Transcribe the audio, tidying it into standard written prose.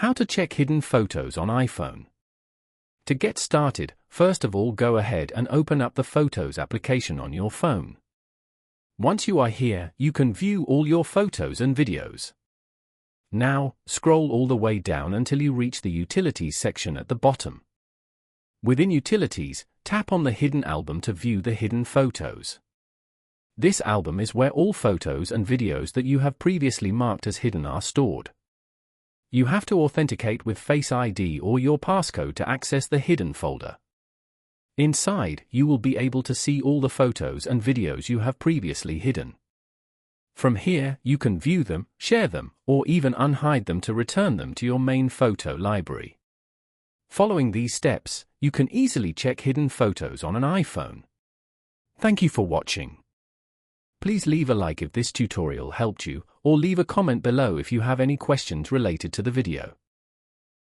How to check hidden photos on iPhone. To get started, first of all go ahead and open up the Photos application on your phone. Once you are here, you can view all your photos and videos. Now, scroll all the way down until you reach the Utilities section at the bottom. Within Utilities, tap on the Hidden album to view the hidden photos. This album is where all photos and videos that you have previously marked as hidden are stored. You have to authenticate with Face ID or your passcode to access the hidden folder. Inside, you will be able to see all the photos and videos you have previously hidden. From here, you can view them, share them, or even unhide them to return them to your main photo library. Following these steps, you can easily check hidden photos on an iPhone. Thank you for watching. Please leave a like if this tutorial helped you, or leave a comment below if you have any questions related to the video.